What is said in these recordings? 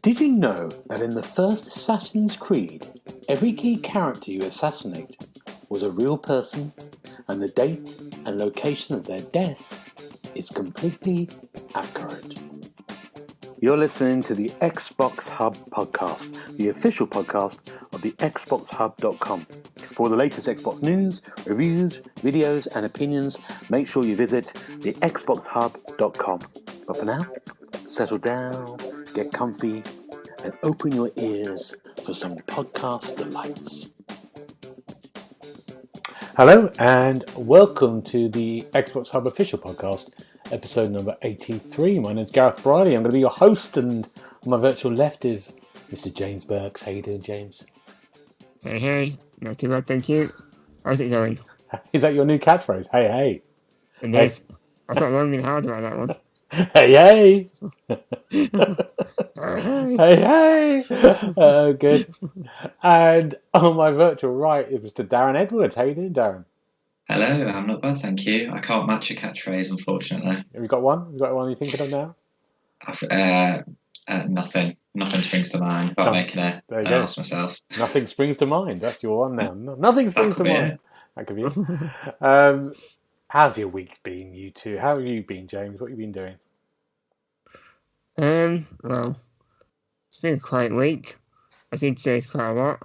Did you know that in the first Assassin's Creed, every key character you assassinate was a real person, and the date and location of their death is completely accurate? You're listening to the Xbox Hub Podcast, the official podcast of the TheXboxHub.com. For the latest Xbox news, reviews, videos, and opinions, make sure you visit the TheXboxHub.com. But for now, settle down, get comfy, and open your ears for some podcast delights. Hello, and welcome to the Xbox Hub Official Podcast, episode number 83. My name is Gareth Briley. I'm going to be your host, and on my virtual left is Mr. James Burks. How you doing, James? Hey, not too bad, thank you. How's it going? Is that your new catchphrase? Hey. It is. I thought long and hard about that one. Hey. Hey. Good. And on my virtual right is Mr. Darren Edwards. How you doing, Darren? Hello, I'm not bad, thank you. I can't match a catchphrase, unfortunately. Have you got one? Have you got one you're thinking of now? Nothing springs to mind about making an ass myself. Nothing springs to mind. That's your one now. Nothing springs to mind. That could be it. How's your week been, you two? How have you been, James? What have you been doing? Well, it's been a quiet week. I did say it's quite a lot.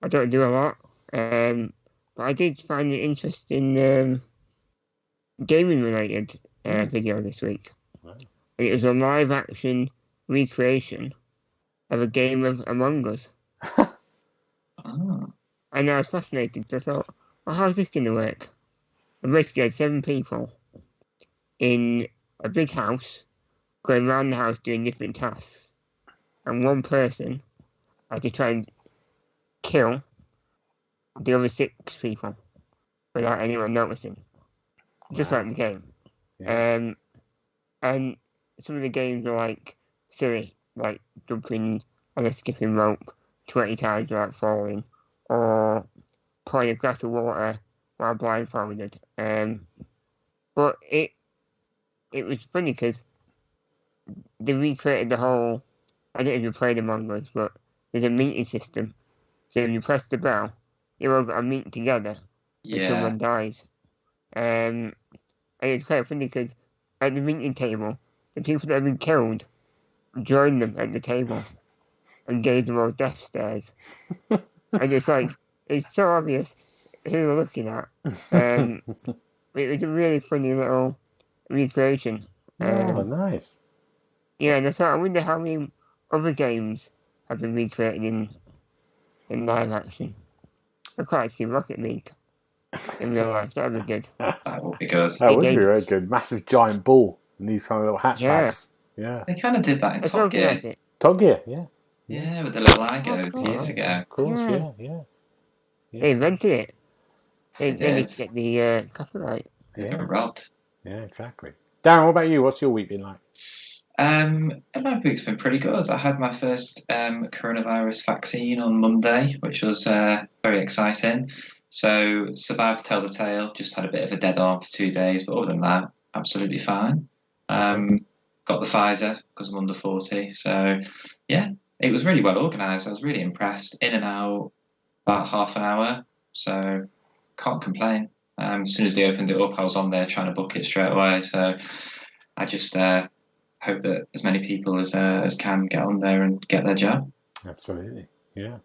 I don't do a lot. But I did find an interesting gaming related video this week. Wow. It was a live action recreation of a game of Among Us. Oh. And I was fascinated, so I thought, well, how's this going to work? I basically had 7 people in a big house going around the house doing different tasks. And one person had to try and kill the other 6 people without anyone noticing. Just like the game. Yeah. And some of the games are like silly, like jumping on a skipping rope 20 times without falling, or pouring a glass of water while blindfolded. But it was funny because they recreated the whole. I don't know if you played Among Us, but there's a meeting system. So if you press the bell, you all got to meet together if someone dies. And it's quite funny because at the meeting table, the people that have been killed joined them at the table and gave them all death stares. And it's like, it's so obvious who they're looking at. It was a really funny little recreation. Oh, nice. Yeah, and I thought, I wonder how many other games have been recreated in live action. I'd quite see Rocket League in real life. That would be good. That would be good. That would be very good. Massive giant ball and these kind of little hatchbacks. Yeah. They kind of did that in Top Gear. Top Gear, yeah. Yeah, with the little Legos years ago. Of course, yeah. They invented it. They need to get the copyright. They got robbed. Yeah, exactly. Darren, what about you? What's your week been like? My week's been pretty good. I had my first coronavirus vaccine on Monday, which was very exciting. So survived to tell the tale. Just had a bit of a dead arm for 2 days, but other than that, absolutely fine. Got the Pfizer because I'm under 40. So yeah, it was really well organised. I was really impressed. In and out about half an hour. So can't complain. As soon as they opened it up, I was on there trying to book it straight away. So I just hope that as many people as can get on there and get their jab. Absolutely, yeah.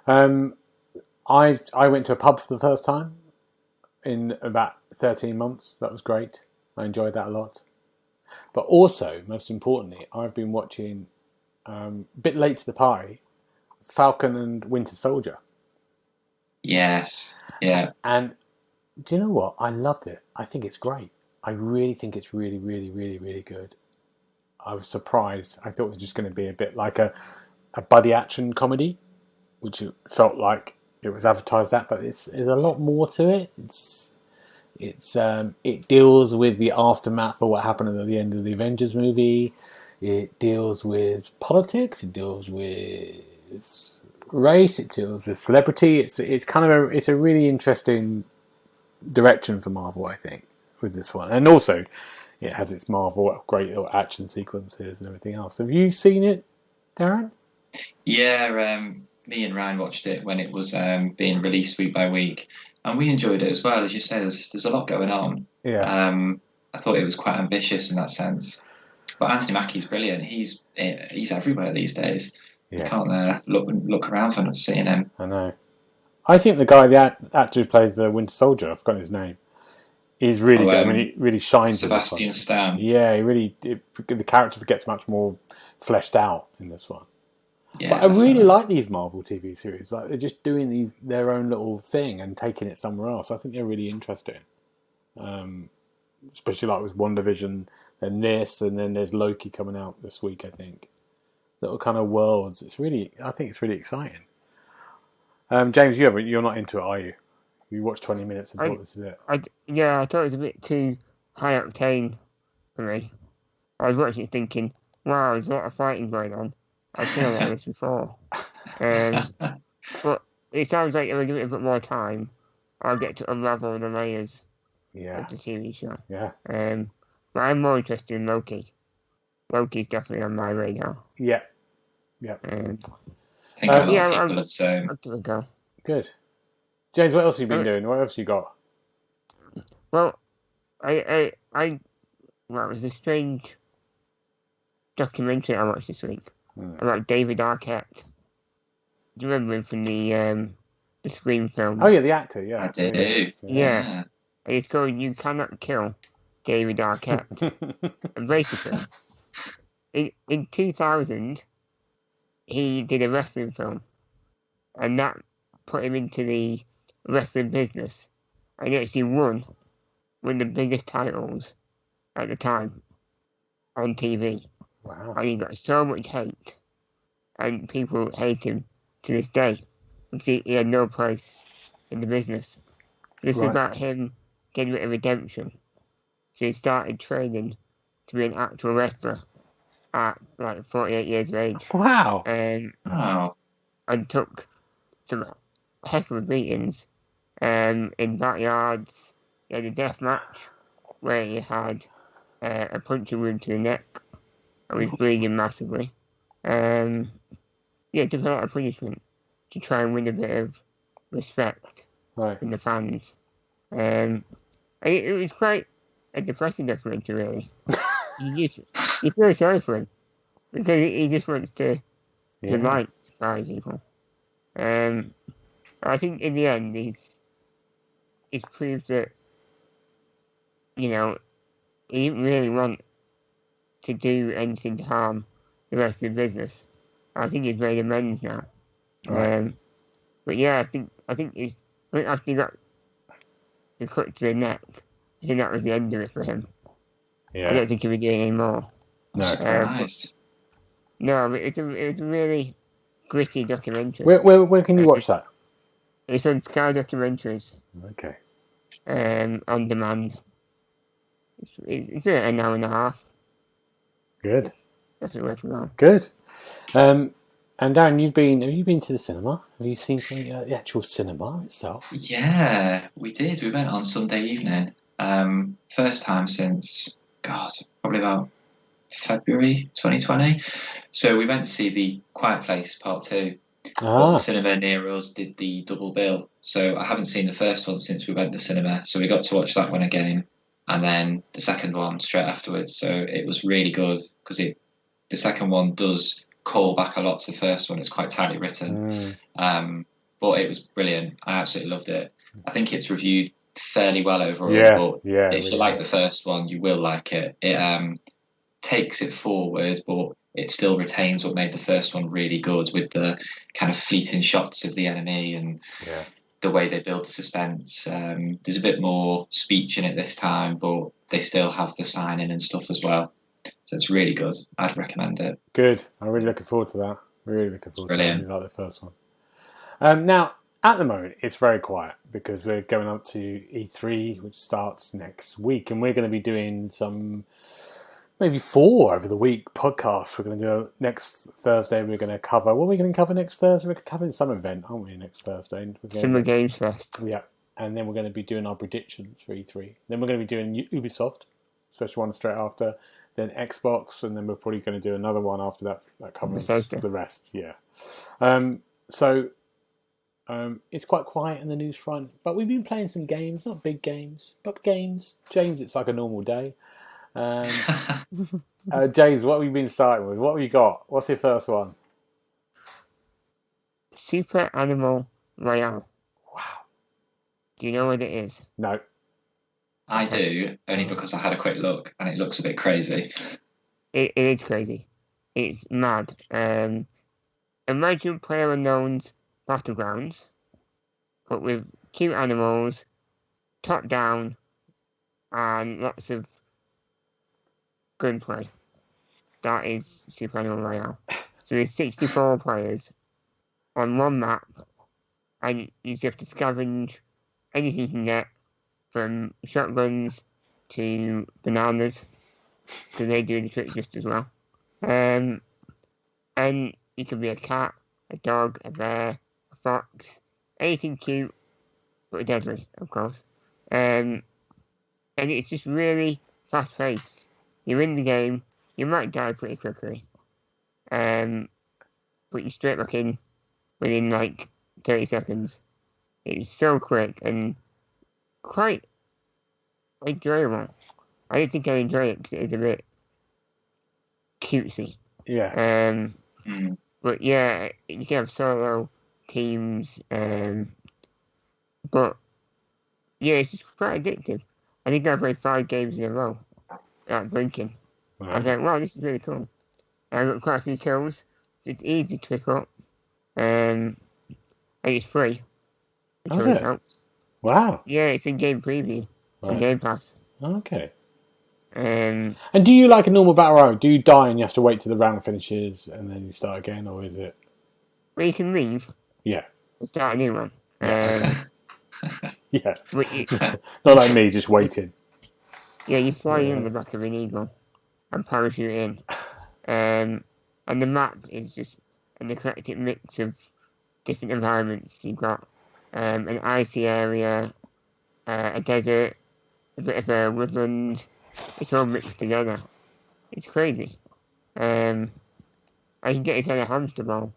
I went to a pub for the first time in about 13 months. That was great. I enjoyed that a lot. But also, most importantly, I've been watching, a bit late to the party, Falcon and Winter Soldier. Yes, yeah. And do you know what? I loved it. I think it's great. I really think it's really, really, really, really good. I was surprised. I thought it was just going to be a bit like a buddy action comedy, which it felt like it was advertised at, but there's a lot more to it. It deals with the aftermath of what happened at the end of the Avengers movie. It deals with politics. It deals with race. It deals with celebrity. It's a really interesting direction for Marvel, I think. with this one, and also it has its Marvel great little action sequences and everything else. Have you seen it, Darren? Yeah, me and Ryan watched it when it was being released week by week, and we enjoyed it as well. As you say, there's a lot going on. Yeah. I thought it was quite ambitious in that sense. But Anthony Mackie's brilliant. He's everywhere these days. Yeah. You can't look around for not seeing him. I know. I think the actor who plays the Winter Soldier, I've forgotten his name, is really good. I mean, he really shines. Sebastian Stan. Yeah, the character gets much more fleshed out in this one. Yeah, but I really like these Marvel TV series. Like they're just doing their own little thing and taking it somewhere else. I think they're really interesting. Especially like with WandaVision and this, and then there's Loki coming out this week. I think little kind of worlds. I think it's really exciting. James, you're not into it, are you? You watched 20 minutes and thought this is it. I thought it was a bit too high octane for me. I was watching it thinking, wow, there's a lot of fighting going on. I've seen a lot of this before. But it sounds like if I give it a bit more time, I'll get to unravel the layers of the TV show. Yeah. But I'm more interested in Loki. Loki's definitely on my radar. Yeah. I think a lot of people would say. I'll give it a go. Good. James, what else have you been doing? What else have you got? Well, it was a strange documentary I watched this week about David Arquette. Do you remember him from the Scream film? Oh yeah, the actor. Yeah, I do. Yeah. It's called "You Cannot Kill David Arquette." And basically, in 2000, he did a wrestling film, and that put him into the wrestling business, and he actually won one of the biggest titles at the time on TV. Wow. And he got so much hate, and people hate him to this day because he had no place in the business. So this is about him getting a bit of redemption. So he started training to be an actual wrestler at like 48 years of age. Wow. And took some heck of beatings in backyards. He had a death match where he had a puncture wound to the neck and was bleeding massively. It took a lot of punishment to try and win a bit of respect from the fans. It was quite a depressing documentary, really. You feel sorry for him because he just wants to like people. I think in the end, he's proved that he didn't really want to do anything to harm the rest of the business. I think he's made amends now. But yeah, I think after he got the cut to the neck, I think that was the end of it for him. Yeah. I don't think he'll be doing any more. No. No, but it was a really gritty documentary. Where can you watch that? It's on Sky Documentaries. Okay. On demand. It's an hour and a half. Good. Definitely worth it on. Good. And Darren, have you been to the cinema? Have you seen something at the actual cinema itself? Yeah, we did. We went on Sunday evening. First time since, probably about February 2020. So we went to see The Quiet Place Part 2. But the cinema near us did the double bill. So I haven't seen the first one since we went to cinema. So we got to watch that one again. And then the second one straight afterwards. So it was really good because the second one does call back a lot to the first one. It's quite tightly written. But it was brilliant. I absolutely loved it. I think it's reviewed fairly well overall. But if you like the first one, you will like it. It takes it forward, but it still retains what made the first one really good with the kind of fleeting shots of the enemy and the way they build the suspense. There's a bit more speech in it this time, but they still have the signing and stuff as well. So it's really good. I'd recommend it. Good. I'm really looking forward to that. Really looking forward to that. I really like the first one. Now, at the moment, it's very quiet because we're going up to E3, which starts next week, and we're going to be doing some, maybe 4 over the week podcasts. We're going to do next Thursday. We're going to cover. What are we going to cover next Thursday? We're covering some event, aren't we? Next Thursday. Summer Games Fest. Yeah. and then we're going to be doing our predictions for E3. Then we're going to be doing Ubisoft, special one straight after, then Xbox, and then we're probably going to do another one after that covers the rest. Yeah. It's quite quiet in the news front, but we've been playing some games, not big games, but games. James, it's like a normal day. James, what have you been starting with? What have you got? What's your first one? Super Animal Royale. Wow. Do you know what it is? No. I do, only because I had a quick look and it looks a bit crazy. It is crazy. It's mad. Imagine PlayerUnknown's Battlegrounds, but with cute animals, top down, and lots of gunplay. That is Super Animal Royale. So there's 64 players on one map, and you just have to scavenge anything you can get, from shotguns to bananas, because they do the trick just as well. And you can be a cat, a dog, a bear, a fox, anything cute, but deadly, of course. And it's just really fast-paced. You're in the game, you might die pretty quickly, but you're straight back in within like 30 seconds. It's so quick and quite enjoyable. I didn't think I'd enjoy it because it is a bit cutesy. Yeah. But yeah, you can have solo teams, but yeah, it's just quite addictive. I think I played 5 games in a row without blinking. Wow. I was like, wow, this is really cool. And I got quite a few kills. It's easy to pick up, and it's free. Which always helps. Wow. Yeah, it's in game preview on Game Pass. Okay. And do you like a normal battle royale? Do you die and you have to wait till the round finishes and then you start again, or is it? Well, you can leave. Yeah. And start a new one. Yeah. You, not like me, just waiting. Yeah, you fly in the back of an eagle and parachute in. And the map is just an eclectic mix of different environments. You've got an icy area, a desert, a bit of a woodland. It's all mixed together. It's crazy. And you can get inside a hamster ball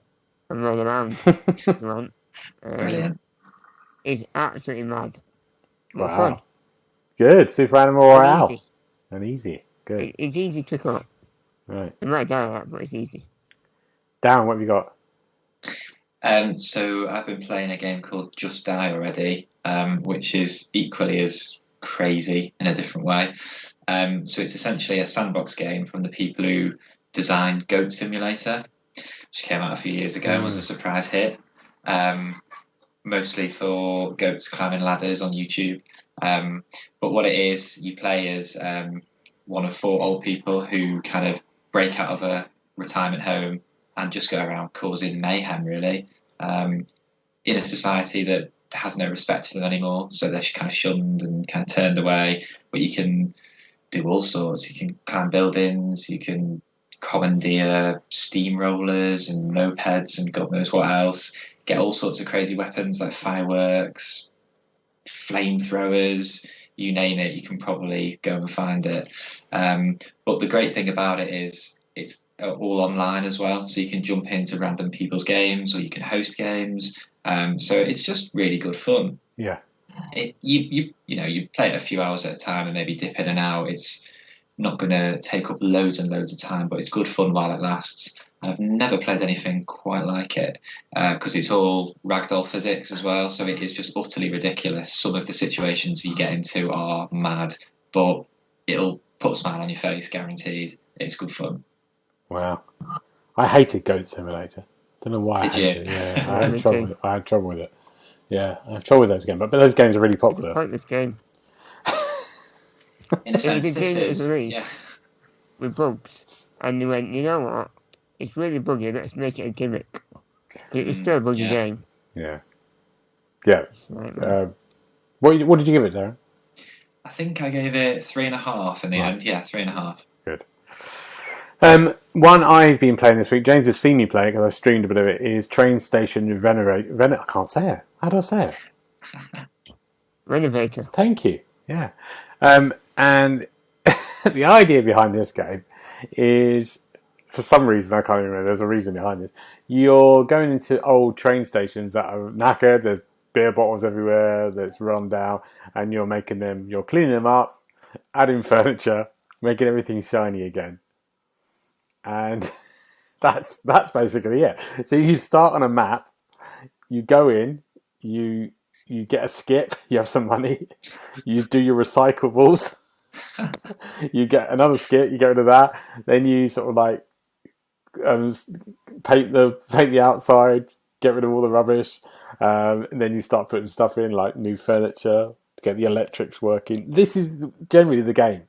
and roll around if you want. Brilliant. It's absolutely mad. Wow. Fun. Good. Super Animal Royale. Easy. And easy. Good. It's easy to pick up. Right. You might die a lot, but it's easy. Darren, what have you got? So I've been playing a game called Just Die already, which is equally as crazy in a different way. So it's essentially a sandbox game from the people who designed Goat Simulator, which came out a few years ago and was a surprise hit, mostly for goats climbing ladders on YouTube. But what it is, you play as one of 4 old people who kind of break out of a retirement home and just go around causing mayhem, really, in a society that has no respect for them anymore. So they're kind of shunned and kind of turned away. But you can do all sorts. You can climb buildings, you can commandeer steamrollers and mopeds and God knows what else. Get all sorts of crazy weapons like fireworks, flamethrowers, you name it, you can probably go and find it. But the great thing about it is it's all online as well, so you can jump into random people's games or you can host games. So it's just really good fun. Yeah. You play it a few hours at a time and maybe dip in and out. It's not going to take up loads and loads of time, but it's good fun while it lasts. I've never played anything quite like it because it's all ragdoll physics as well, so it is just utterly ridiculous. Some of the situations you get into are mad, but it'll put a smile on your face, guaranteed. It's good fun. Wow. I hated Goat Simulator. Don't know why I hated it. Yeah, I had trouble with it. Yeah, I have trouble with those games, but those games are really popular. It's a pointless game. In a sense, this is. Yeah. With bugs, and they went, you know what? It's really buggy. Let's make it a gimmick. It's still a buggy game. Yeah. Yeah. What did you give it, Darren? I think I gave it 3.5 in the end. Yeah, 3.5. Good. One I've been playing this week, James has seen me play it because I streamed a bit of it, is Train Station Renovation. I can't say it. How do I say it? renovator. Thank you. Yeah. And the idea behind this game is, for some reason, I can't even remember, there's a reason behind this. You're going into old train stations that are knackered, there's beer bottles everywhere, that's run down, and you're cleaning them up, adding furniture, making everything shiny again. And that's basically it. So you start on a map, you go in, you get a skip, you have some money, you do your recyclables, you get another skip, you go to that, then you sort of like paint the outside, get rid of all the rubbish, and then you start putting stuff in like new furniture to get the electrics working. This is generally the game.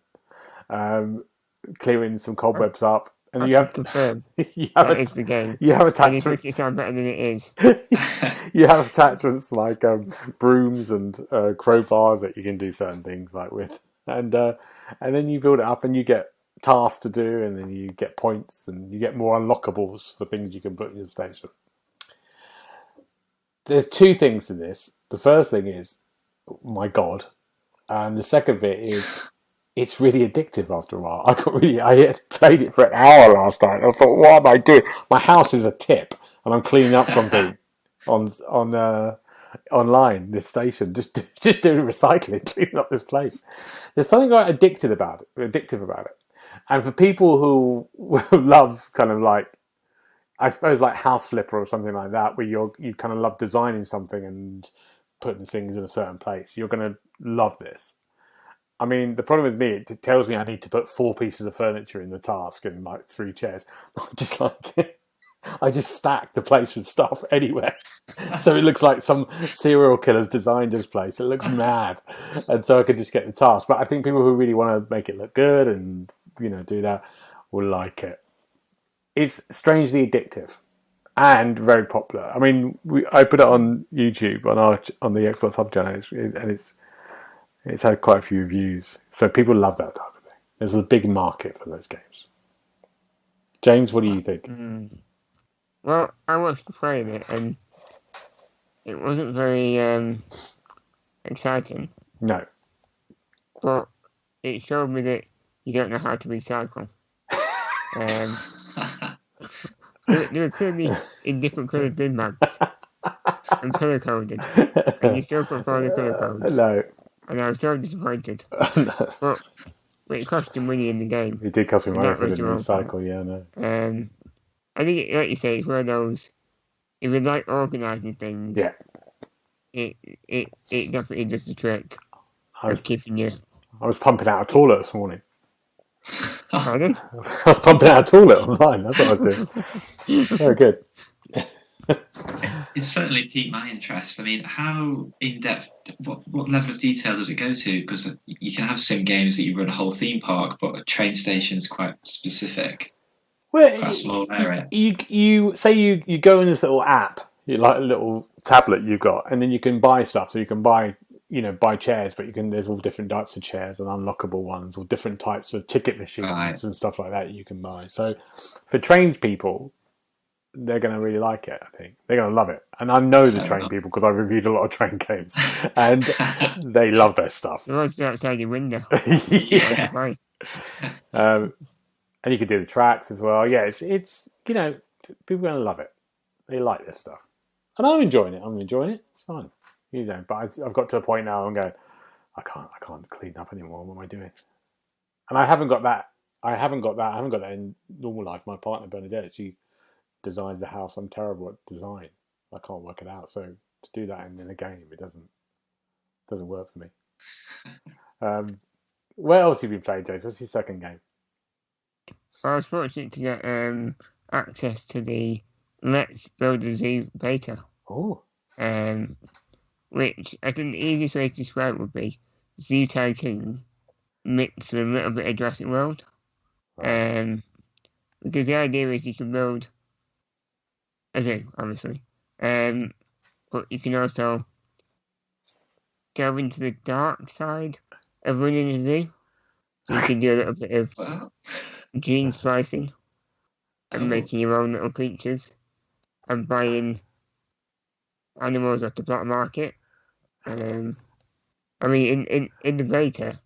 Clearing some cobwebs up, and you have confirm it's the game. You have And you attachments. make it sound better than it is. You have attachments like brooms and crowbars that you can do certain things like with, and then you build it up, and you get tasks to do, and then you get points, and you get more unlockables for things you can put in your station. There's two things to this. The first thing is, oh my God, and the second bit is, it's really addictive after a while. I played it for an hour last night. I thought, what am I doing? My house is a tip, and I'm cleaning up something online. This station, just doing recycling, cleaning up this place. There's something like addictive about it. And for people who love kind of like, I suppose like House Flipper or something like that, where you kind of love designing something and putting things in a certain place, you're going to love this. I mean, the problem with me, it tells me I need to put 4 pieces of furniture in the task and like 3 chairs. I just stack the place with stuff anywhere. So it looks like some serial killer's designed this place. It looks mad. And so I could just get the task. But I think people who really want to make it look good and, do that will like it. It's strangely addictive and very popular. I mean, I put it on YouTube on the Xbox Hub channel, and it's had quite a few reviews. So people love that type of thing. There's a big market for those games. James, what do you think? Well, I watched playing it, and it wasn't very exciting. No. But it showed me that you don't know how to recycle. They were clearly in different coloured bin bags and colour coded, and you still couldn't find the colour codes. No. And I was so disappointed. No. But it cost you money in the game. It did cost me money for the recycle, yeah, no. I think, like you say, it's one of those, if you like organising things, yeah, it definitely does the trick of keeping you. I was pumping out a toilet this morning. Pardon? I was pumping out a toilet online, that's what I was doing. Very good. It's certainly piqued my interest. I mean, how in-depth, what level of detail does it go to? Because you can have sim games that you run a whole theme park, but a train station is quite specific. Well, quite a small area. You say you go in this little app, like a little tablet you've got, and then you can buy stuff. So you can buy chairs, but there's all different types of chairs and unlockable ones, or different types of ticket machines and stuff like that you can buy. So for trains people, they're going to really like it, I think. They're going to love it. And I know the train people because I reviewed a lot of train games. And they love their stuff. They're always outside your window. Yeah. And you can do the tracks as well. Yeah, it's people are going to love it. They like this stuff. And I'm enjoying it. It's fun. But I've got to a point now I'm going, I can't clean up anymore. What am I doing? And I haven't got that. I haven't got that in normal life. My partner, Bernadette, she designs the house. I'm terrible at design. I can't work it out. So to do that in a game, it doesn't work for me. Where else have you played, James? What's your second game? I was fortunate to get access to the Let's Build a Zoo beta. Oh. Which I think the easiest way to describe it would be Zoo Tycoon mixed with a little bit of Jurassic World. Because the idea is you can build a zoo, obviously. But you can also delve into the dark side of running a zoo. So you can do a little bit of gene splicing and making your own little creatures and buying animals at the black market. I mean, in the beta,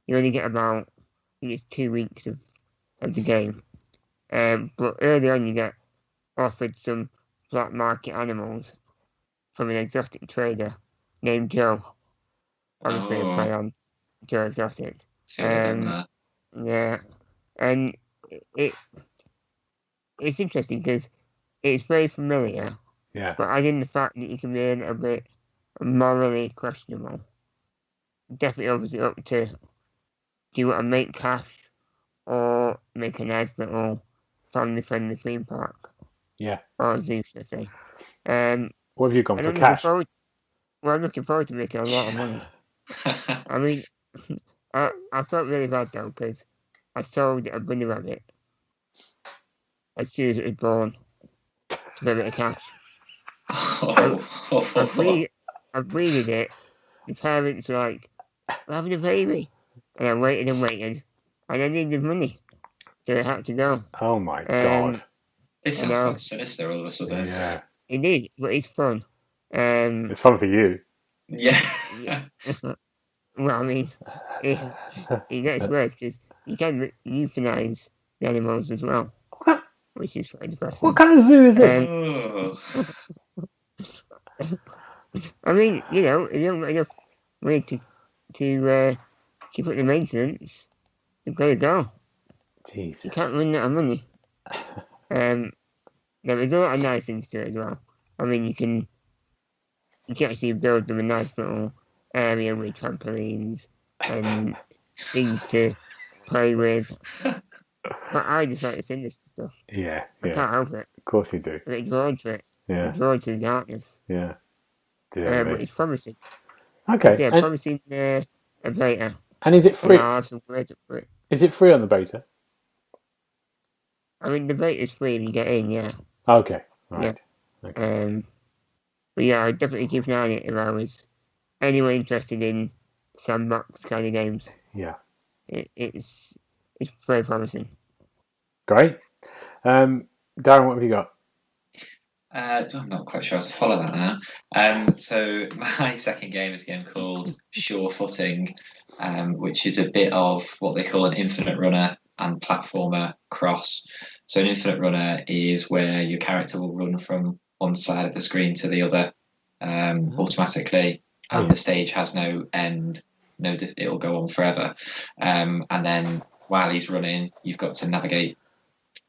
you only get about, I think it's 2 weeks of the game. But early on, you get offered some black market animals from an exotic trader named Joe. Obviously, I play on Joe Exotic. See what I've done there. Yeah, and it's interesting because it's very familiar, Yeah. but adding the fact that you can be a little bit morally questionable definitely opens it up to, do you want to make cash or make a nice little family-friendly theme park? Yeah. Or zoo, should I say. What have you gone and for, I'm cash? I'm looking forward to making a lot of money. I mean, I felt really bad though because I sold a bunny rabbit as soon as it was born to get a bit of cash. I breeded it. The parents were like, "We're having a baby," and I waited and waited, and I needed money, so I had to go. Oh my God. This sounds quite sinister all of a sudden. Yeah. It is, but it's fun. It's fun for you. Yeah. Well, I mean, it gets worse because you can euthanize the animals as well, which is quite depressing. What kind of zoo is this? I mean, you know, if you haven't got enough money to keep up the maintenance, you've got to go. Jesus. You can't run out of money. There's a lot of nice things to it as well. I mean, you can actually build them a nice little area with trampolines and things to play with. But I just like the sinister stuff. Yeah. I can't help it. Of course you do. I get drawn to it. Yeah. I'm drawn to the darkness. Yeah. But it's promising. Okay. Yeah, promising a beta. And is it free? I'll have some words up for it. Is it free on the beta? I mean, the beta is free if you get in, yeah. Okay. Right. Yeah. Okay. But yeah, I'd definitely keep an eye on it if I was anyone interested in sandbox kind of games. Yeah. It's very promising. Great. Darren, what have you got? I'm not quite sure how to follow that now. So my second game is a game called Sure Footing, which is a bit of what they call an infinite runner and platformer cross. So an infinite runner is where your character will run from one side of the screen to the other automatically, and the stage has no end. It'll go on forever. And then while he's running, you've got to navigate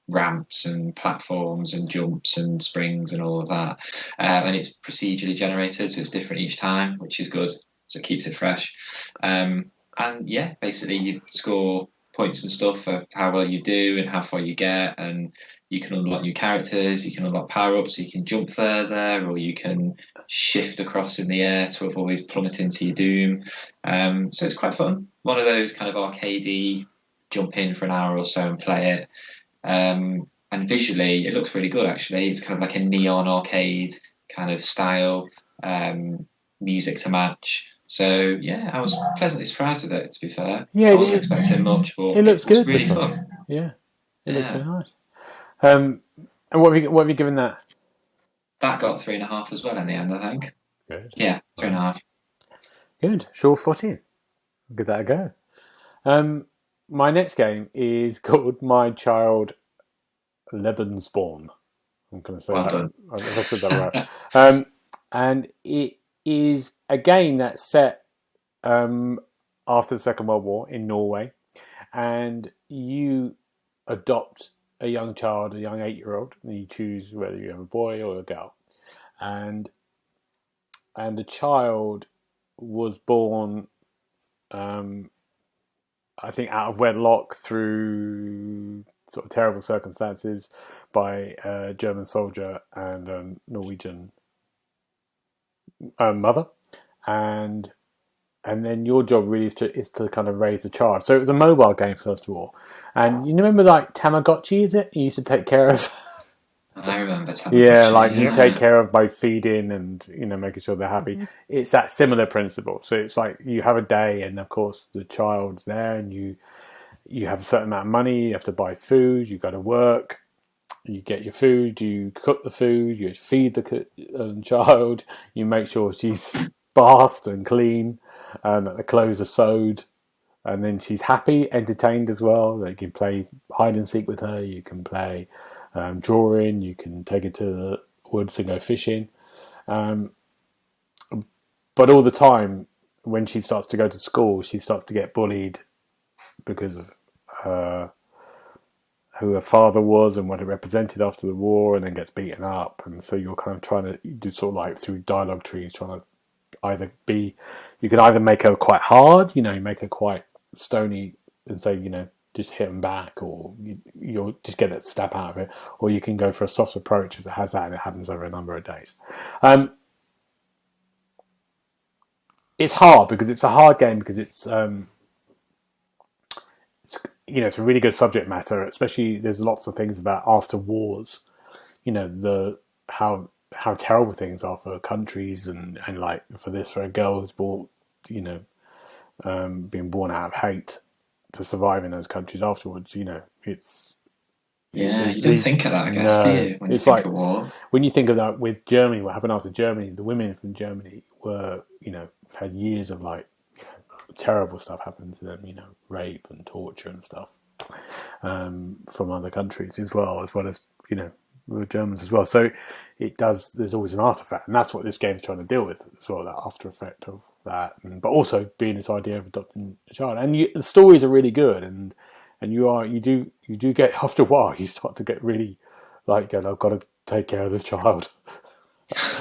ramps and platforms and jumps and springs and all of that. And it's procedurally generated, so it's different each time, which is good. So it keeps it fresh. And yeah, basically you score points and stuff for how well you do and how far you get, and you can unlock new characters, you can unlock power-ups, so you can jump further, or you can shift across in the air to avoid plummeting to your doom. So it's quite fun. One of those kind of arcadey, jump in for an hour or so and play it. And visually, it looks really good, actually. It's kind of like a neon arcade kind of style, music to match. So, yeah, I was pleasantly surprised with it, to be fair. Yeah, I wasn't expecting much, but it looks good. Really fun. Yeah, it looks very nice. And what have you given that? That got 3.5 as well in the end, I think. Good. Yeah, 3.5. Good. Sure footing. Give that a go. My next game is called My Child Lebensborn. I'm going to say well that. Done. I said that right. And it is a game that's set after the Second World War in Norway, and you adopt a young child, a young 8-year-old, and you choose whether you have a boy or a girl, and the child was born, I think, out of wedlock through sort of terrible circumstances by a German soldier and a Norwegian mother, and then your job really is to kind of raise the child. So it was a mobile game, first of all. And you remember, like, Tamagotchi, is it? You used to take care of... I remember Tamagotchi. Yeah, like you take care of by feeding and, you know, making sure they're happy. Mm-hmm. It's that similar principle. So it's like you have a day and, of course, the child's there and you have a certain amount of money, you have to buy food, you go to work, you get your food, you cook the food, you feed the child, you make sure she's bathed and clean. that the clothes are sewed, and then she's happy, entertained as well. You can play hide and seek with her. You can play drawing. You can take her to the woods and go fishing. But all the time, when she starts to go to school, she starts to get bullied because of who her father was and what it represented after the war, and then gets beaten up. And so you're kind of trying to do sort of like through dialogue trees, trying to you can either make her quite hard, you make her quite stony and say, just hit them back, or you'll just get that step out of it, or you can go for a soft approach as it has that, and it happens over a number of days. It's hard because it's a hard game because it's it's a really good subject matter, especially there's lots of things about after wars, how terrible things are for countries and like for a girl who's born, being born out of hate to survive in those countries afterwards, it's... Yeah, you don't think of that, I guess, do you? When you think of war. When you think of that with Germany, what happened after Germany, the women from Germany were, had years of like terrible stuff happen to them, rape and torture and stuff from other countries as well as the Germans as well. So there's always an aftereffect, and that's what this game is trying to deal with as well, that after effect of that, but also being this idea of adopting a child. And the stories are really good, and you do get, after a while, you start to get really like, I've got to take care of this child.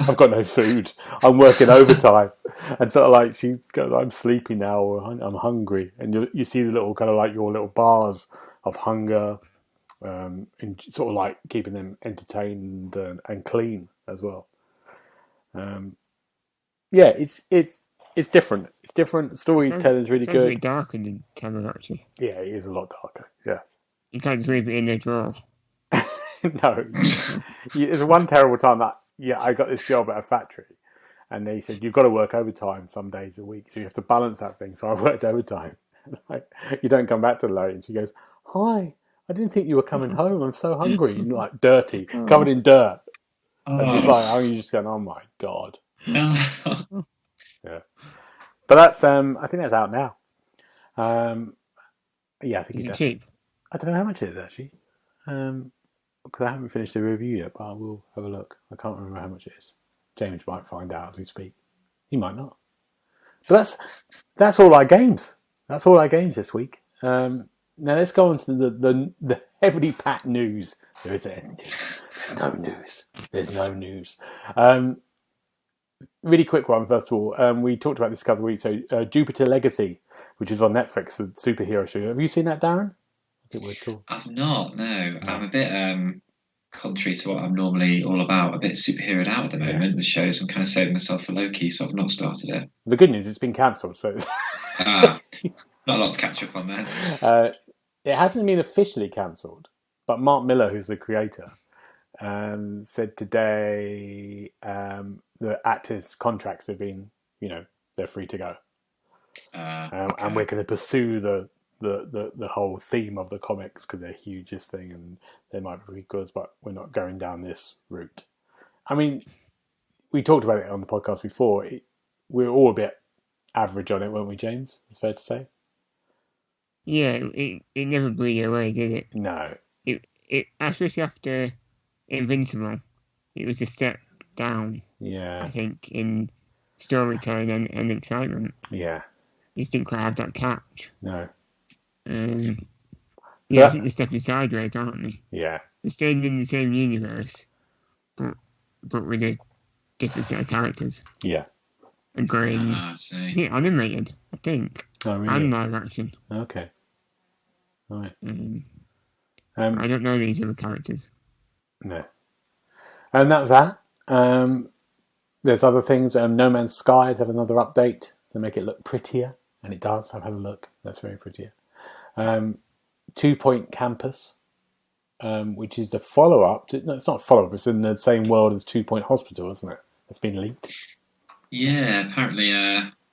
I've got no food. I'm working overtime, and sort of like she goes, I'm sleepy now, or I'm hungry, and you see the little kind of like your little bars of hunger, and sort of like keeping them entertained and clean as well. It's different. It's different. Storytelling is really good. It's really dark in the camera, actually. Yeah, it is a lot darker. Yeah. You can't just leave it in the drawer. No. There's one terrible time that I got this job at a factory, and they said you've got to work overtime some days a week, so you have to balance that thing. So I worked overtime. You don't come back till late, and she goes, "Hi, I didn't think you were coming home. I'm so hungry." And like dirty, covered in dirt, and just like you just going, "Oh my god." Yeah, but that's I think that's out now. Yeah, I think Is it cheap? I don't know how much it is actually. Because I haven't finished the review yet, but I will have a look. I can't remember how much it is. James might find out as we speak. He might not. But that's all our games. That's all our games this week. Now let's go on to the heavily packed news. There isn't any news. There's no news. There's no news. Really quick one, first of all. We talked about this a couple of weeks ago. Jupiter Legacy, which is on Netflix, a superhero show. Have you seen that, Darren? I've not, no. I'm a bit contrary to what I'm normally all about, a bit superheroed out at the moment with shows. I'm kind of saving myself for Loki, so I've not started it. The good news, it's been cancelled, so... Not a lot to catch up on then. It hasn't been officially cancelled, but Mark Miller, who's the creator, said today the actors' contracts have been, they're free to go. Okay. And we're going to pursue the whole theme of the comics because they're hugest thing and they might be good, but we're not going down this route. I mean, we talked about it on the podcast before. We're all a bit average on it, weren't we, James? It's fair to say. Yeah, it never blew you away, did it? No. It especially after Invincible, it was a step down. Yeah. I think in storytelling and excitement. Yeah. You just didn't quite have that catch. No. I think they're stepping sideways, aren't they? Yeah. They're staying in the same universe, but with a different set of characters. Yeah. And going animated, I think. Oh, really? And live action. Okay. Right. I don't know these other characters. No. And that's that. There's other things. No Man's Skies had another update to make it look prettier, and it does. I've had a look. That's very prettier. 2 Point Campus, which is the follow-up. No, it's not a follow-up. It's in the same world as 2 Point Hospital, isn't it? It's been leaked. Yeah, apparently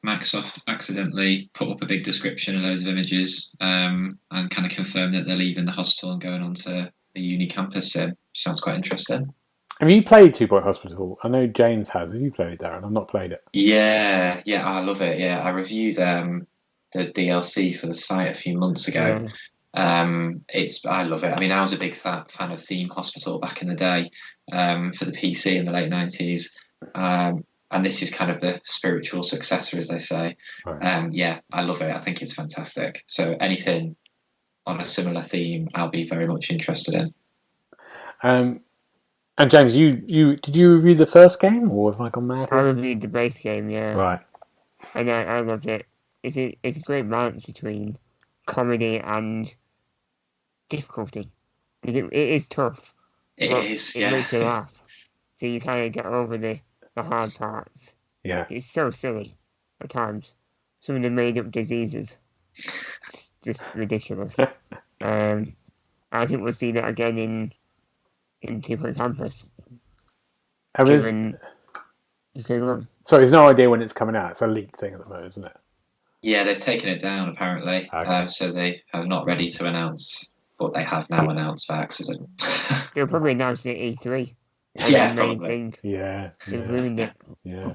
Microsoft accidentally put up a big description and loads of images and kind of confirmed that they're leaving the hospital and going on to the uni campus. Sounds quite interesting. Have you played Two Point Hospital? I know James has. Have you played it, Darren? I've not played it. Yeah, I love it. Yeah, I reviewed the DLC for the site a few months ago. I love it. I mean, I was a big fan of Theme Hospital back in the day, for the PC in the late 90s. And this is kind of the spiritual successor, as they say. Right. Yeah, I love it. I think it's fantastic. So anything on a similar theme, I'll be very much interested in. And James, you did you review the first game, or have I gone mad I here? reviewed the base game, yeah. Right. And I loved it. It's a great balance between comedy and difficulty. Because it is tough. It makes you laugh. So you kind of get over the hard parts. Yeah. It's so silly at times. Some of the made-up diseases. It's just ridiculous. I think we'll see that again in Two Point Campus. Sorry, there's no idea when it's coming out. It's a leaked thing at the moment, isn't it? Yeah, they've taken it down apparently. Okay. So they are not ready to announce, but they have now announced by accident. They'll probably announce it at E3. Yeah, the main probably. thing. Yeah. They've ruined it. Yeah.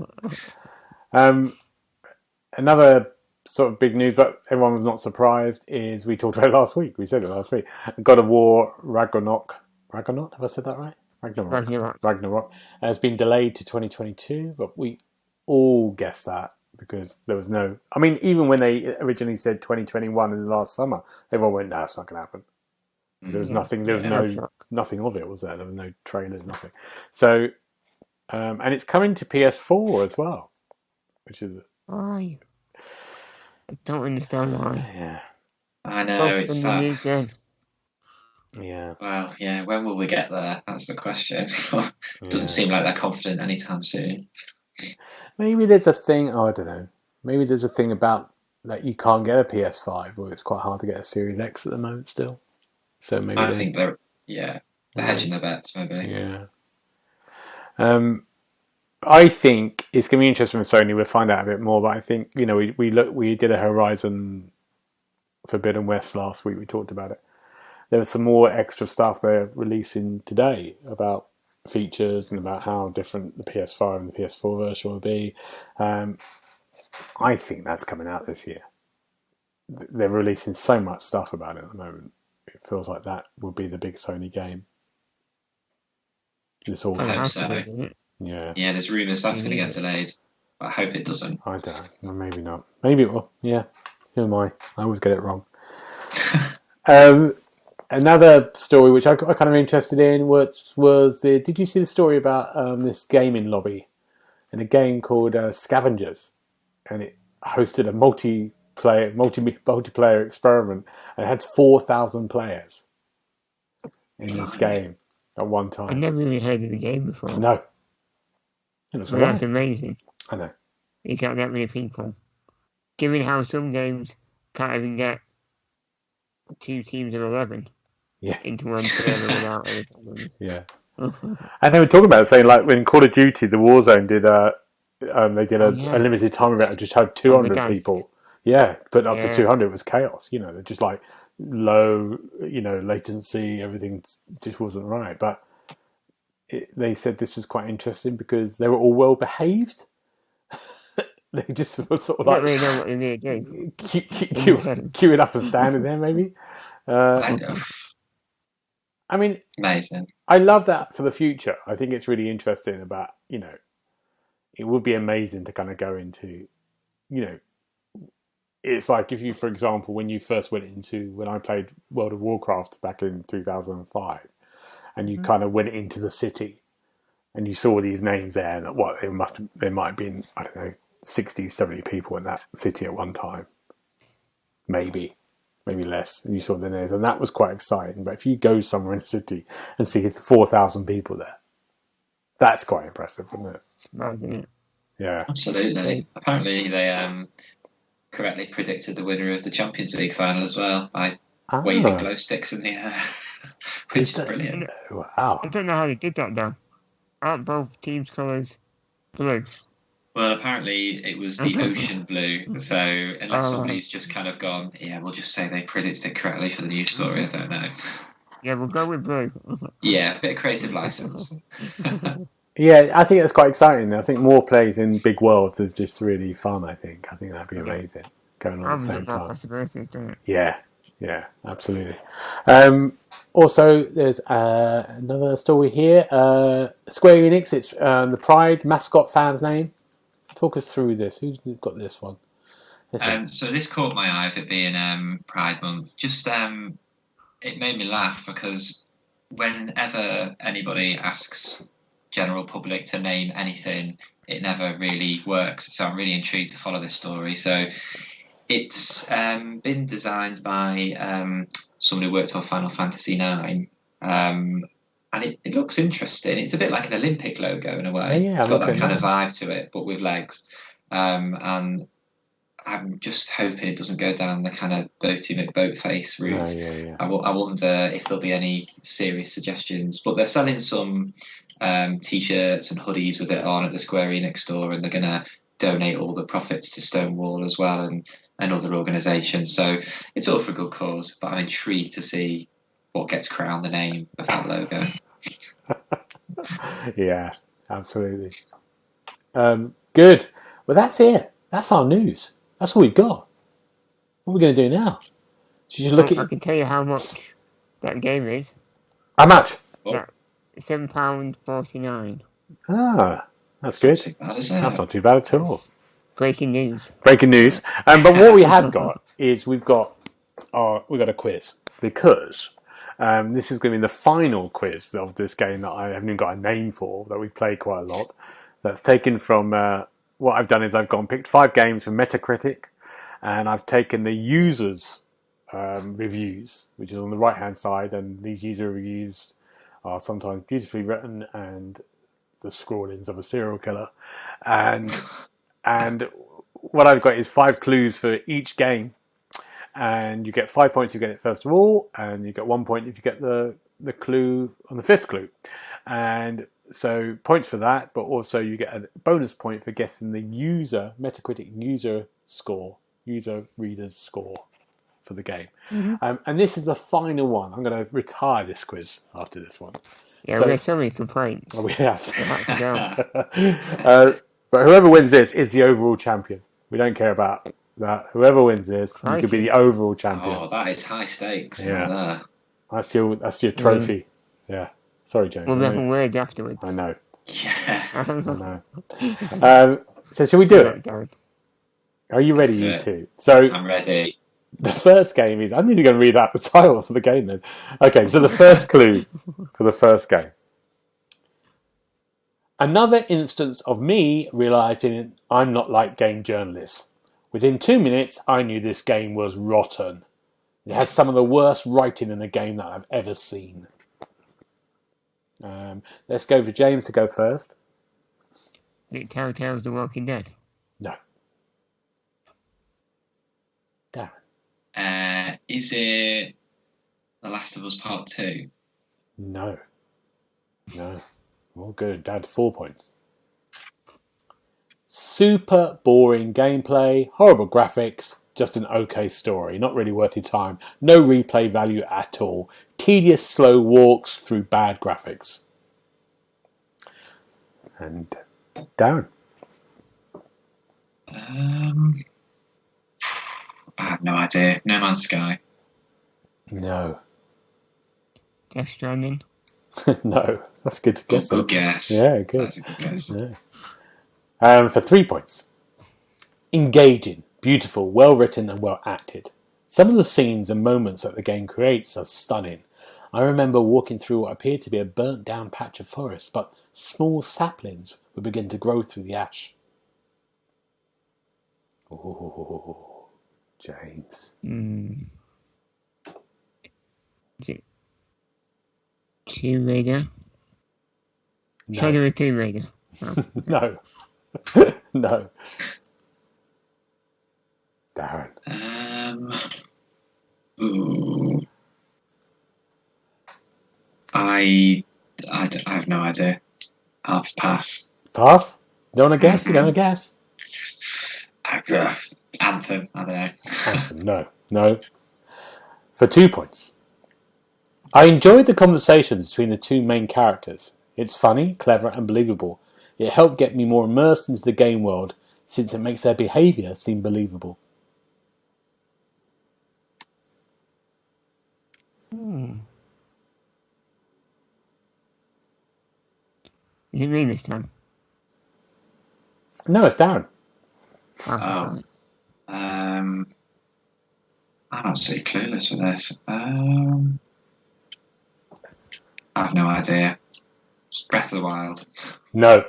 Another sort of big news, but everyone was not surprised, is we talked about it last week. We said it last week. God of War Ragnarok. Ragnarok? Have I said that right? Ragnarok has been delayed to 2022, but we all guessed that because there was no... I mean, even when they originally said 2021 in the last summer, everyone went, no, it's not going to happen. There was nothing. There was nothing of it, was there? There was no trailers, nothing. So, and it's coming to PS4 as well, which is... Why? I don't understand why. Yeah. I know, it's that... Yeah. Well, yeah, when will we get there? That's the question. Doesn't seem like they're confident anytime soon. Maybe there's a thing, I don't know. Maybe there's a thing about that you can't get a PS5, or it's quite hard to get a Series X at the moment still. So maybe I think they're hedging their bets, maybe. Yeah. I think it's going to be interesting with Sony. We'll find out a bit more, but I think, you know, we did a Horizon Forbidden West last week. We talked about it. There was some more extra stuff they're releasing today about features and about how different the PS5 and the PS4 version will be. I think that's coming out this year. They're releasing so much stuff about it at the moment. It feels like that will be the big Sony game. This all I hope so. Yeah. Yeah, there's rumours that's going to get delayed. I hope it doesn't. I don't know. Maybe not. Maybe it will. Yeah. Who am I? I always get it wrong. Another story which I got kind of interested in was did you see the story about this gaming lobby in a game called Scavengers, and it hosted a multiplayer experiment and it had 4,000 players in this game at one time. I've never really heard of the game before. No. That's amazing. I know. You can't get many people. Given how some games can't even get 2 teams of 11 into one server without any problems. Yeah. And they were talking about it, saying like when Call of Duty, the Warzone did they did a limited time event and just had 200 people. Yeah, but up to 200 it was chaos. You know, they're just like low, latency, everything just wasn't right. But they said this was quite interesting because they were all well behaved. They just were sort of like really know what they need to do. Queuing up and standing there, maybe. I mean, amazing. I love that for the future. I think it's really interesting about, it would be amazing to kind of go into, it's like if you, for example, when I played World of Warcraft back in 2005, and you kind of went into the city and you saw these names there, and there might have been, I don't know, 60, 70 people in that city at one time. Maybe less, and you saw the names, and that was quite exciting. But if you go somewhere in a city and see 4,000 people there, that's quite impressive, isn't it? Yeah, absolutely. Apparently, they correctly predicted the winner of the Champions League final as well by waving glow sticks in the air, which is brilliant. Wow! I don't know how they did that though. Aren't both teams' colours blue? Well, apparently it was the ocean blue, so unless somebody's just kind of gone, we'll just say they predicted it correctly for the news story, I don't know. Yeah, we'll go with blue. Yeah, a bit of creative license. Yeah, I think that's quite exciting. I think more plays in big worlds is just really fun. I think that'd be amazing going on at the same time. Possibilities, don't it? Yeah, absolutely. Also, there's another story here. Square Enix, it's the Pride mascot fan's name. Talk us through this. Who's got this one? So this caught my eye, of it being Pride Month. Just it made me laugh because whenever anybody asks general public to name anything, it never really works. So I'm really intrigued to follow this story. So it's been designed by someone who worked on Final Fantasy IX, and it looks interesting. It's a bit like an Olympic logo in a way. Yeah, it's got that kind of vibe to it, but with legs. And I'm just hoping it doesn't go down the kind of Boaty McBoatface route. Yeah. I wonder if there'll be any serious suggestions. But they're selling some T-shirts and hoodies with it on at the Square Enix store, and they're going to donate all the profits to Stonewall as well and other organisations. So it's all for a good cause, but I'm intrigued to see what gets crowned the name of that logo. Yeah, absolutely. Good. Well, that's it. That's our news. That's all we've got. What are we going to do now? Should you look at? I can tell you how much that game is. How much? £7.49. Ah, that's good. That's not too bad at all. Breaking news. But what we have got is we've got a quiz, because this is going to be the final quiz of this game that I haven't even got a name for, that we've played quite a lot. That's taken from what I've done is I've gone and picked 5 games from Metacritic, and I've taken the users' reviews, which is on the right hand side, and these user reviews are sometimes beautifully written and the scrawlings of a serial killer, and what I've got is 5 clues for each game, and you get 5 points if you get it first of all, and you get 1 point if you get the clue on the 5th clue, and so points for that, but also you get a bonus point for guessing the Metacritic user reader's score for the game. Mm-hmm. And this is the final one. I'm going to retire this quiz after this one. Yeah, we have so many complaints. We have. But whoever wins this is the overall champion. We don't care about that. Whoever wins this, you could be the overall champion. Oh, that is high stakes. Yeah. That's your trophy. Yeah. Sorry, James. We'll have words afterwards. I know. Yeah. I know. So shall we do it? Are you ready, you two? So I'm ready. The first game is... I need to go and read out the title for the game then. Okay, so the first clue for the first game. Another instance of me realising I'm not like game journalists. Within 2 minutes, I knew this game was rotten. It has some of the worst writing in a game that I've ever seen. Let's go for James to go first. Is it Telltale's The Walking Dead? No. Darren. Is it The Last of Us Part 2? No. All good. Down to 4 points. Super boring gameplay, horrible graphics, just an okay story. Not really worth your time. No replay value at all. Tedious, slow walks through bad graphics. And Darren. I have no idea. No Man's Sky. No. Death Stranding? No. That's good to guess. Good guess. Yeah, good. That's a good guess. Yeah. For 3 points. Engaging, beautiful, well written and well acted. Some of the scenes and moments that the game creates are stunning. I remember walking through what appeared to be a burnt down patch of forest, but small saplings would begin to grow through the ash. Oh, James. Is it Tomb Raider? No. Shadow of Tomb Raider. Oh. No. No. Darren. Ooh. I have no idea. I'll pass. Pass? You don't want to guess? You don't want to guess? Anthem. I don't know. Anthem. No. For 2 points. I enjoyed the conversations between the two main characters. It's funny, clever, and believable. It helped get me more immersed into the game world since it makes their behaviour seem believable. Is it me this time? No, it's Darren. Oh. I'm absolutely clueless for this. I have no idea. Breath of the Wild. No.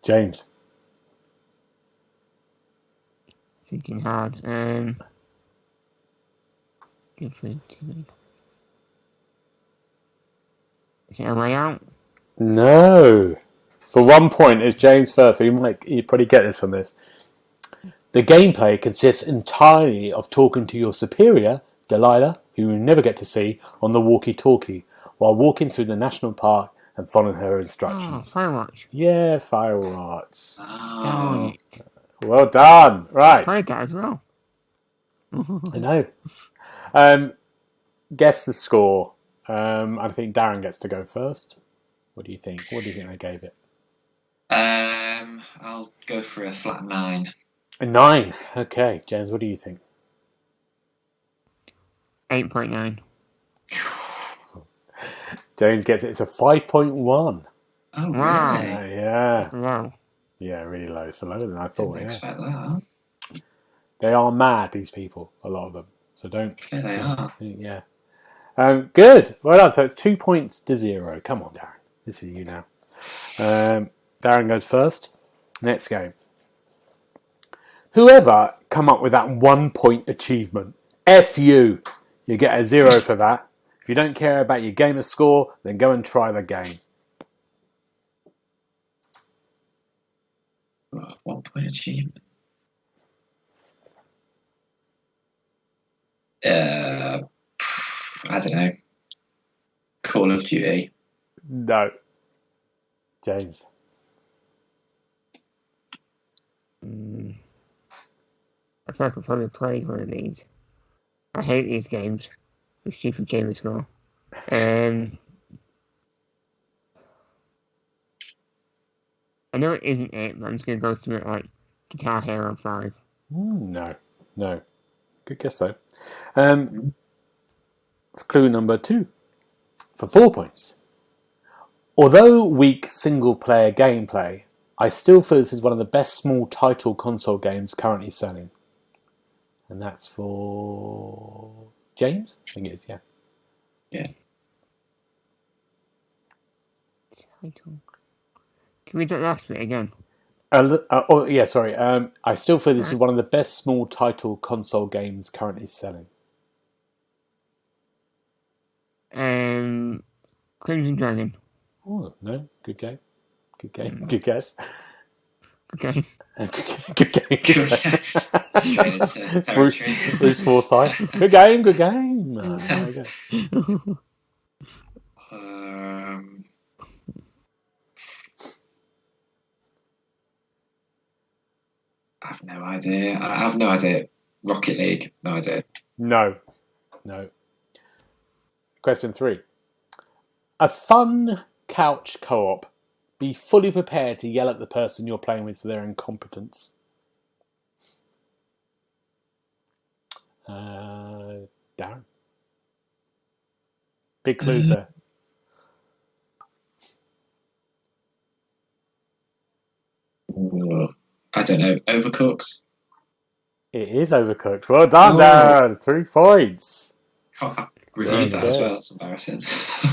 James. Thinking hard. Give it to me. Is it a way out? No. For 1 point, it's James first, so you probably get this on this. The gameplay consists entirely of talking to your superior, Delilah, who you never get to see, on the walkie-talkie, while walking through the national park and following her instructions. Firewatch. Yeah, Firewatch. Oh. Well done. Right. I played that as well. I know. Guess the score. I think Darren gets to go first. What do you think? What do you think they gave it? I'll go for a flat 9. A 9. Okay, James, what do you think? 8.9. James gets it. It's a 5.1. Oh, Wow. really? Yeah. Wow. Yeah, really low. So lower than I thought. Didn't Yeah. expect that. They are mad, these people, a lot of them. So don't. Yeah, they are. Yeah. Good. Well done. So it's 2 points to 0. Come on, Darren. This is you now. Darren goes first. Next game. Whoever come up with that 1 point achievement, F you. You get a 0 for that. If you don't care about your gamer score, then go and try the game. 1 point achievement. I don't know. Call of Duty. No. James. I feel like I've probably played one of these. I hate these games with stupid gamer score. I know it isn't it, but I'm just going to go through it like Guitar Hero 5. No. Good guess though. Clue number 2. For 4 points. Although weak single-player gameplay, I still feel this is one of the best small title console games currently selling. And that's for James? I think it is, yeah. Yeah. Title. Can we do that last bit again? Sorry. I still feel this is one of the best small title console games currently selling. Crimson Dragon. Oh, no. Good game. Good game. Good guess. Okay. Good game. Straight into territory. Bruce Forsyth. Good game. There we go. I have no idea. Rocket League. No idea. No. Question 3. A fun couch co-op. Be fully prepared to yell at the person you're playing with for their incompetence. Darren. Big clues there. I don't know. Overcooked. It is Overcooked. Well done, Darren. 3 points. I reviewed that as well. It's embarrassing.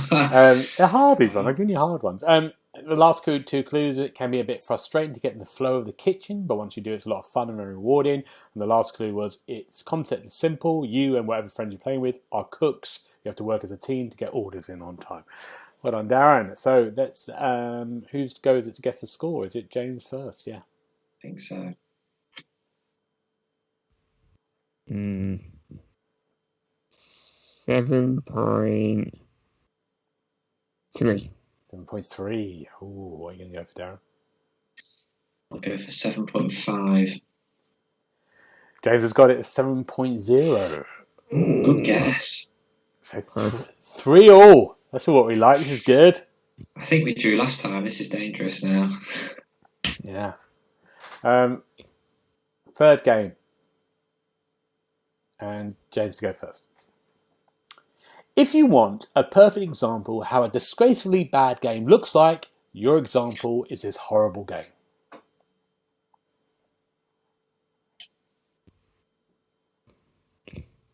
They're hard, these ones. I'm giving you hard ones. The last 2 clues, it can be a bit frustrating to get in the flow of the kitchen, but once you do, it's a lot of fun and very rewarding. And the last clue was, its concept is simple. You and whatever friend you're playing with are cooks. You have to work as a team to get orders in on time. Well done, Darren. So that's who goes to guess the score? Is it James first? Yeah. I think so. 7.3. 7.3. Ooh, what are you going to go for, Darren? I'll go for 7.5. James has got it at 7.0. Good guess. So 3-3. That's what we like. This is good. I think we drew last time. This is dangerous now. Yeah. Third game. And James to go first. If you want a perfect example how a disgracefully bad game looks like, your example is this horrible game.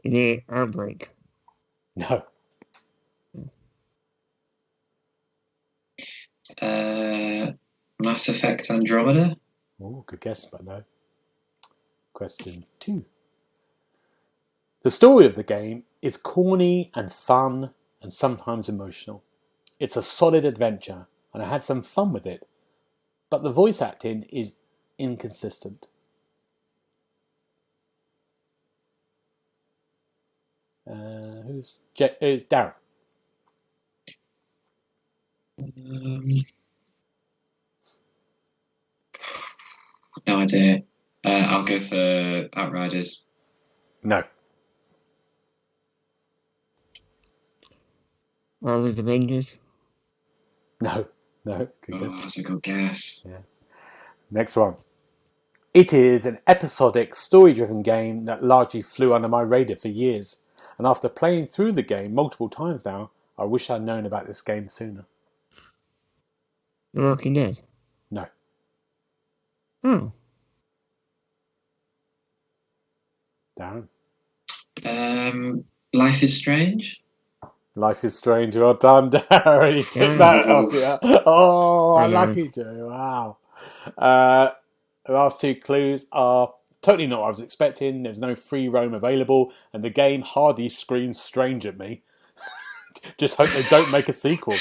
Is it Outbreak? No. Mass Effect Andromeda? Oh, good guess, but no. Question 2. The story of the game is corny and fun and sometimes emotional. It's a solid adventure, and I had some fun with it, but the voice acting is inconsistent. Who's Darren? No idea. I'll go for Outriders. No. Marvel's Avengers? No. Good guess. That's a good guess. Yeah. Next one. It is an episodic, story-driven game that largely flew under my radar for years. And after playing through the game multiple times now, I wish I'd known about this game sooner. The Walking Dead? No. Oh. Darren? Life is Strange? Life is Strange. Well done, Darren. You took that off, yeah. Oh, lucky Joe. Wow. The last 2 clues are totally not what I was expecting. There's no free roam available, and the game hardly screams strange at me. Just hope they don't make a sequel.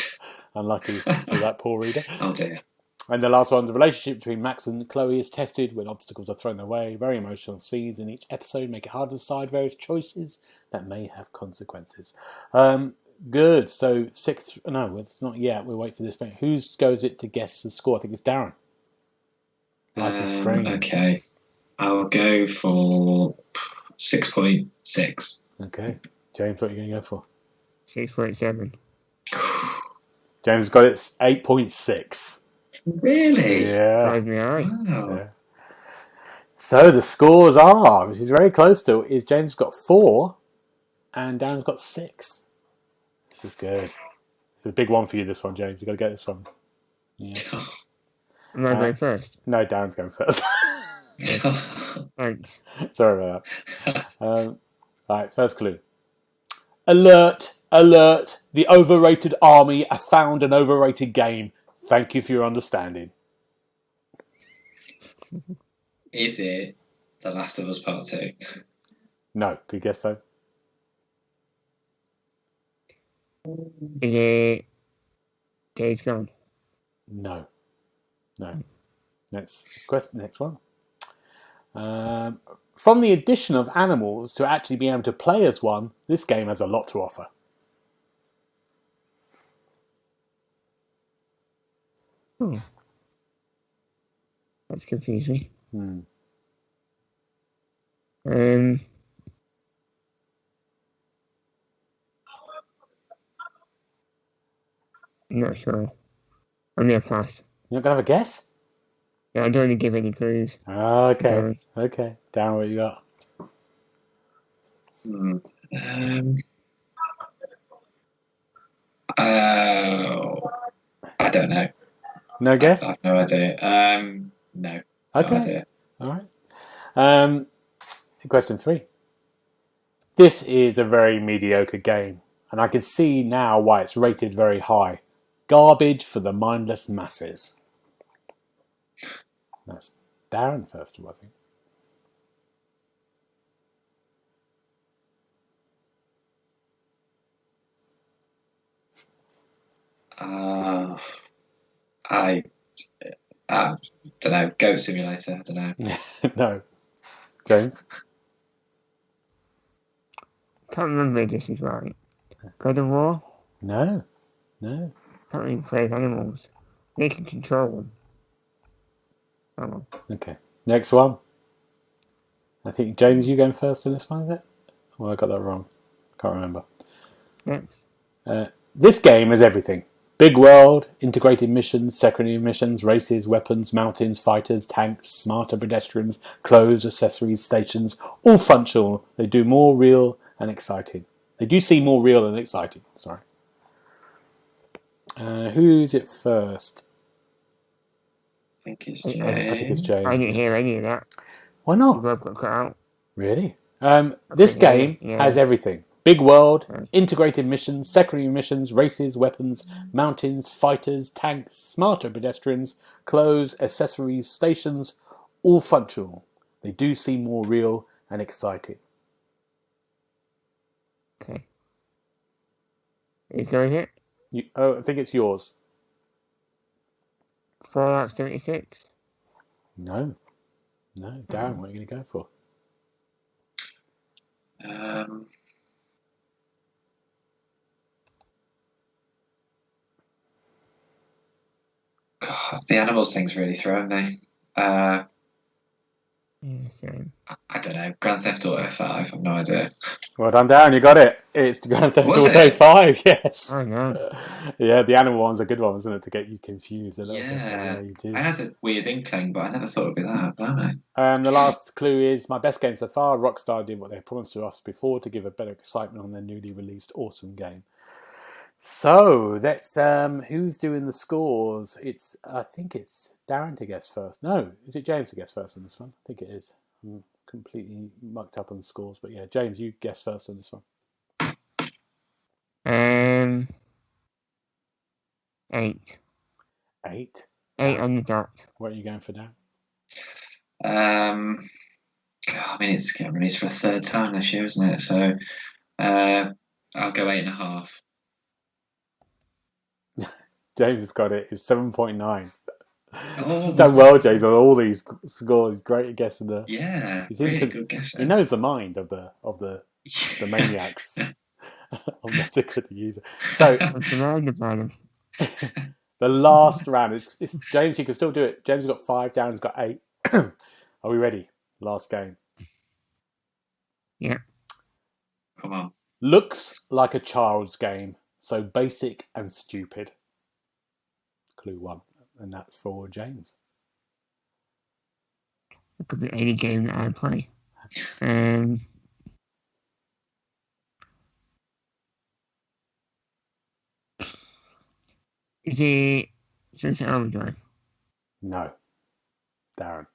Unlucky for that poor reader. Oh dear. And the last one, the relationship between Max and Chloe is tested when obstacles are thrown their way. Very emotional scenes in each episode make it hard to decide various choices that may have consequences. Good. So 6th. No, it's not yet. We'll wait for this. Who goes it to guess the score? I think it's Darren. Life is Strange. Okay. I'll go for 6.6. Okay. James, what are you going to go for? 6.7. James got it 8.6. Really? Yeah. Surprisingly high. Wow. Yeah. So the scores are, which is very close to, is James got 4 and Darren's got 6. This is good. It's a big one for you, this one, James. You've got to get this one. Yeah. Am I going first? No, Darren's going first. Thanks. Sorry about that. Right, first clue. Alert, alert. The overrated army have found an overrated game. Thank you for your understanding. Is it The Last of Us Part 2? No, good guess though. Is it Days Gone? No. Next one. From the addition of animals to actually be able to play as one, this game has a lot to offer. That's confusing. I'm not sure. I'm going to pass. You're not going to have a guess? Yeah, I don't want to give any clues. Okay. Okay. Darren, what you got? I don't know. No guess? I have no idea. No. Okay. No idea. All right. Question 3. This is a very mediocre game, and I can see now why it's rated very high. Garbage for the mindless masses. That's Darren first of all, I think. I don't know. Goat Simulator. I don't know. No. James? Can't remember if this is right. God of War? No. Can't really play with animals. They can control them. Oh. Okay. Next one. I think, James, you going first in this one, is it? Well, I got that wrong. Can't remember. Next. This game has everything. Big world, integrated missions, secondary missions, races, weapons, mountains, fighters, tanks, smarter pedestrians, clothes, accessories, stations, all functional. They do more real and exciting. They do seem more real and exciting. Sorry. Who's it first? I think it's I think it's James. James. I didn't hear any of that. Why We not? both got cut out. Really? This game has everything. Big world, integrated missions, secondary missions, races, weapons, mountains, fighters, tanks, smarter pedestrians, clothes, accessories, stations, all functional. They do seem more real and exciting. Okay. Are you going it? I think it's yours. Fallout 76? No. Darren, what are you going to go for? God, the animals thing's really thrown me. Yeah, same. I don't know. Grand Theft Auto 5. I've no idea. Well done, Darren. You got it. It's Grand Theft Was Auto it? 5. Yes. Oh, no. Yeah, the animal one's a good one, isn't it? To get you confused a little bit. Yeah. You do. I had a weird inkling, but I never thought it'd be that. Blimey. The last clue is my best game so far. Rockstar did what they promised to us before to give a better excitement on their newly released awesome game. So that's who's doing the scores? I think it's Darren to guess first. No, is it James to guess first on this one? I think it is. I'm completely mucked up on the scores, but yeah, James, you guess first on this one. 8. 8. 8 on the dot. What are you going for now? I mean, it's getting released for a third time this year, isn't it? So I'll go 8.5. James has got it. It's 7.9. Oh, He's done well, James, on all these scores. He's great at guessing the. yeah, He's really good guessing. He knows the mind of the maniacs. I'm not a good user. So I'm surrounded by them. the last round. It's James. You can still do it. James has got 5. Darren's got 8. Are we ready? Last game. Yeah. Come on. Looks like a child's game, so basic and stupid. Clue 1, and that's for James. It could be any game that I play. Is it Sunset Overdrive? No. Darren.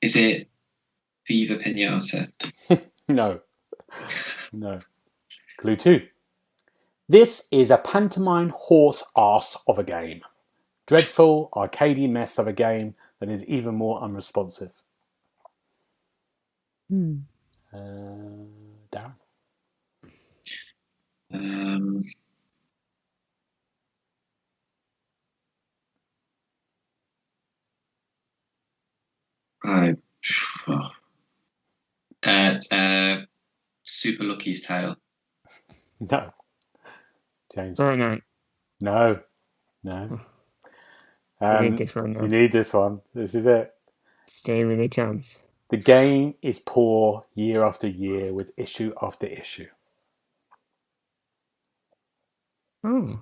Is it Viva Pinata? No. Clue 2. This is a pantomime horse arse of a game. Dreadful, arcadey mess of a game that is even more unresponsive. Darren? Super Lucky's Tale. No. James? Oh, no. No. I need this one now. You need this one. This is it. Stay with a chance. The game is poor year after year with issue after issue. Oh.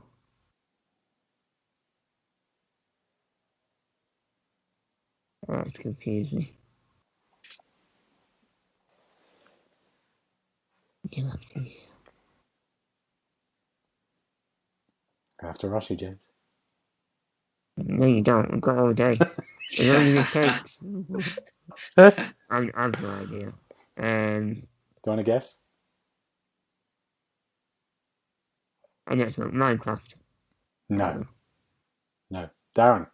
That's confused me. You have to. I have to rush you, James. No, you don't. I've got all day. As long as it takes. I've no idea. Do you want to guess? I guess Minecraft. No. Darren?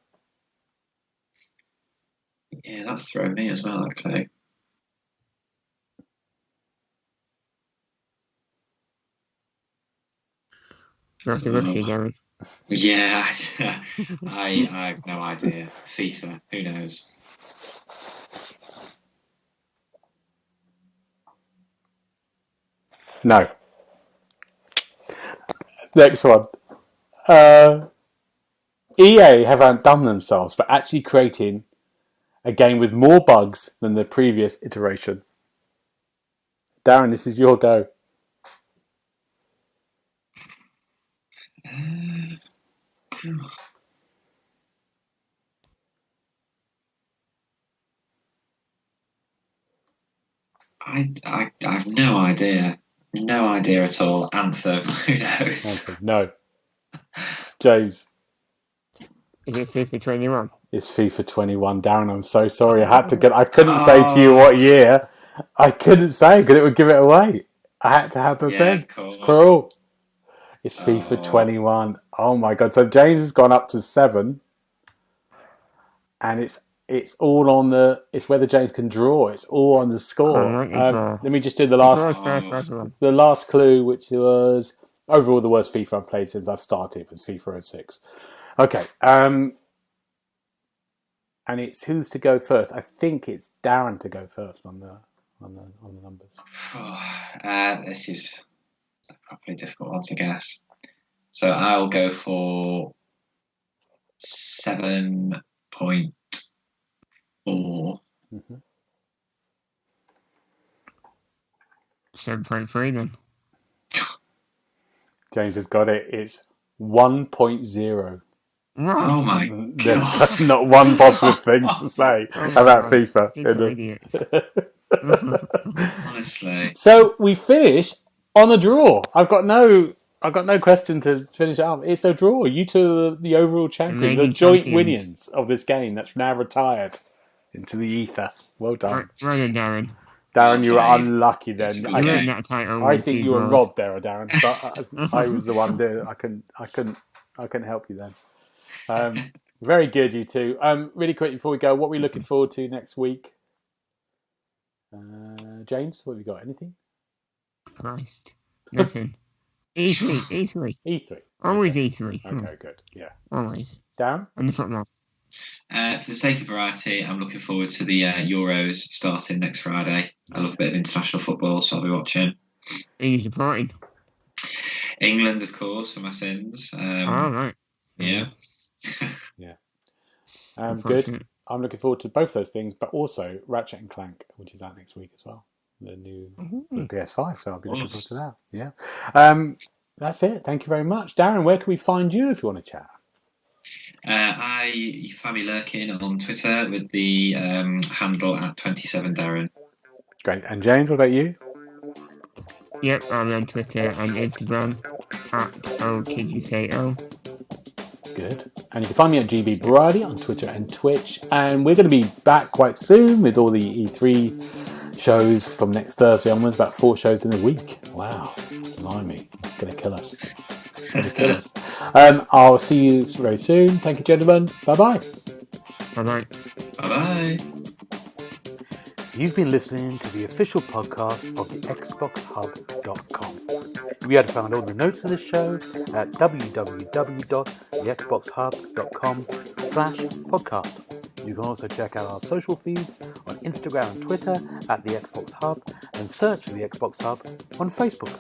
Yeah, that's thrown me as well, actually. You have to rush you, Darren. Yeah, I have no idea. FIFA, who knows? No. Next one. EA have outdone themselves by actually creating A game with more bugs than the previous iteration. Darren, this is your go. I have no idea. No idea at all. Anthem. Who knows? Anthem. No. James. Is it FIFA 21? It's FIFA 21. Darren, I'm so sorry. I couldn't say to you what year. I couldn't say because it would give it away. I had to have the thing. It's cruel. It's FIFA 21. Oh my God. So James has gone up to 7. And it's all on it's whether James can draw. It's all on the score. Let me just do the last clue, which was overall the worst FIFA I've played since I've started was FIFA 06. Okay. And it's who's to go first. I think it's Darren to go first on the numbers. This is a properly difficult one to guess. So I'll go for 7.4. 7.3 then. James has got it. It's 1.0. Oh my God. That's not one positive thing to say about FIFA. Honestly. So we finish on a draw. I've got no question to finish it up. It's a draw. You two are the overall champion, the joint winners of this game that's now retired into the ether. Well done. Well done, Darren. Darren, you were unlucky then. I think you were robbed there, Darren. But I was the one there. I couldn't help you then. Very good, you two. Really quick before we go, what are we looking forward to next week? James, what have you got? Anything? Christ. Nothing. E3. Always E3. Okay, good. Yeah. Always. Darren? And the football. For the sake of variety, I'm looking forward to the Euros starting next Friday. I love a bit of international football, so I'll be watching. Who are you supporting? England, of course, for my sins. Right. Yeah. Yeah. Good. I'm looking forward to both those things, but also Ratchet and Clank, which is out next week as well. The new PS5, so I'll be looking forward to that. Yeah. That's it. Thank you very much. Darren, where can we find you if you want to chat? You can find me lurking on Twitter with the handle at 27Darren. Great. And James, what about you? Yep, I'm on Twitter and Instagram at OKGKO. Good. And you can find me at GB Variety on Twitter and Twitch. And we're going to be back quite soon with all the E3 shows from next Thursday onwards, about 4 shows in a week. Wow. Blimey. It's going to kill us. I'll see you very soon. Thank you, gentlemen. Bye-bye. Bye-bye. Bye-bye. You've been listening to the official podcast of TheXboxHub.com. You'll be able to find all the notes of the show at www.TheXboxHub.com/podcast. You can also check out our social feeds on Instagram and Twitter at The Xbox Hub and search for The Xbox Hub on Facebook.